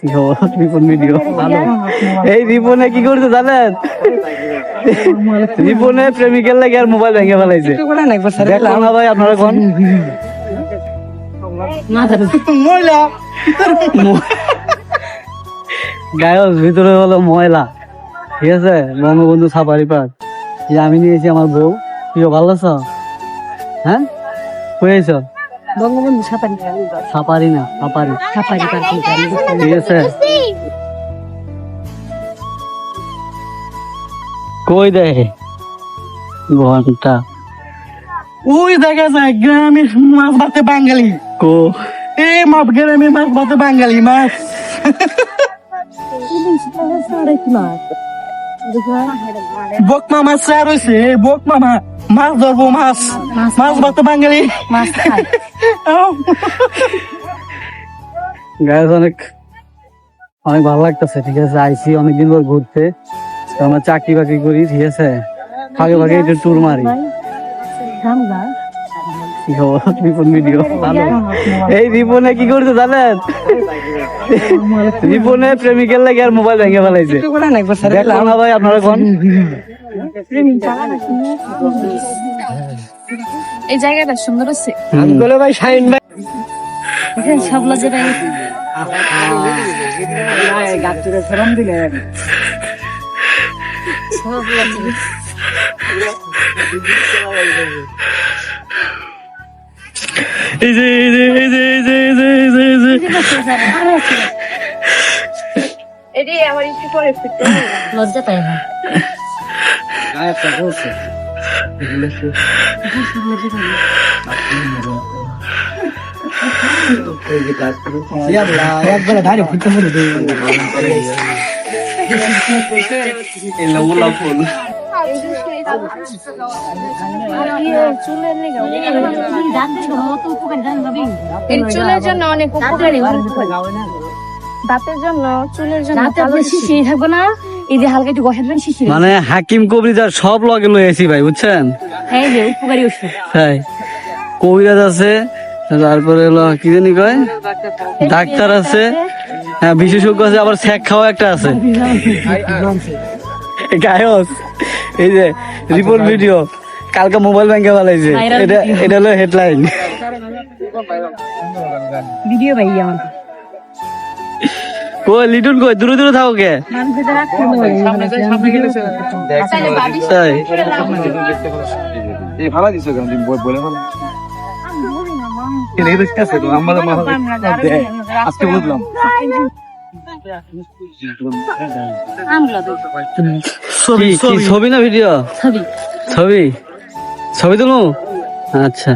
Ripon video ভালো। এই রিপনে কি করছে জানেন? রিপনে প্রেমিকের লাগে আর মোবাইল ভেঙে ফেলাইছে। দেখলাম না ভাই, আপনারা কোন গায়স ভিতরে হলো ময়লা, ঠিক আছে। বঙ্গবন্ধু সাফারি পার্ক, যে আমি নিয়েছি আমার বউ। প্রিয় ভালো আছো? হ্যাঁ, হয়েছ বঙ্গবন্ধু সাপারি সাফারি না সাফারি, সাপারি পার্কে ঠিক আছে। কই দেখে ঘন্টা ওই দেখা যায় গ্রামের মাছ ভাতে বাঙালি। কো এই মাপ গ্রামের মাছ ভাতে বাঙালি মাছ। বকমা মাছ চার হয়েছে, বকমা মাছ ধরবো, মাছ মাছ ভাতে বাঙালি মাছ খায়। গায়ে অনেক অনেক ভালো লাগতেছে, ঠিক আছে। আইসি অনেকদিন পর ঘুরতে, তো আমরা চাকরি বাকরি করি, ঠিক আছে। ফাঁকে ফাঁকে একটু ট্যুর মারি। কি খবর? রিপন ভিডিও ভালো। এই রিপনে কি করছে জানেন? রিপনে প্রেমিকের লাগে আর মোবাইল ভেঙে ফেলাইছে। দেখলাম না ভাই, আপনারা কোন এই জায়গাটা সুন্দর আছে। বলে ভাই শাহিন ভাই সব লজে ভাই এই যে এই যে এই যে এই যে এই যে এই যে এই যে এটি আমার একটু পরে ফিরতে লজ্জা পাই না। একবারে ধারে ফুটতে চুলের জন্য অনেক উপকারী, দাঁতের জন্য, চুলের জন্য শিশির থাকবে না। এই যে হালকা একটু ঘষা দেবেন শিশির, মানে হাকিম কবিরাজ সব লগে লয়েছি ভাই, বুঝছেন। হ্যাঁ যে উপকারী ওষুধ। তাই কবিরাজ আছে, তারপরে হলো কি জানি কয় ডাক্তার আছে, হ্যাঁ বিশেষজ্ঞ আছে, আবার স্যাক খাওয়া একটা আছে। গায়স এই যে রিপোর্ট ভিডিও কালকে মোবাইল ব্যাংকে ফেলাইছে, এটা এটা হলো হেডলাইন। ভিডিও ভাই আমার কই লিটন কই? দূরে দূরে থাকো কে? তাই ভালো দিছো কেন বলে ভালো আজকে বুঝলাম। ছবি না ভিডিও? ছবি ছবি ছবি তুলো, আচ্ছা।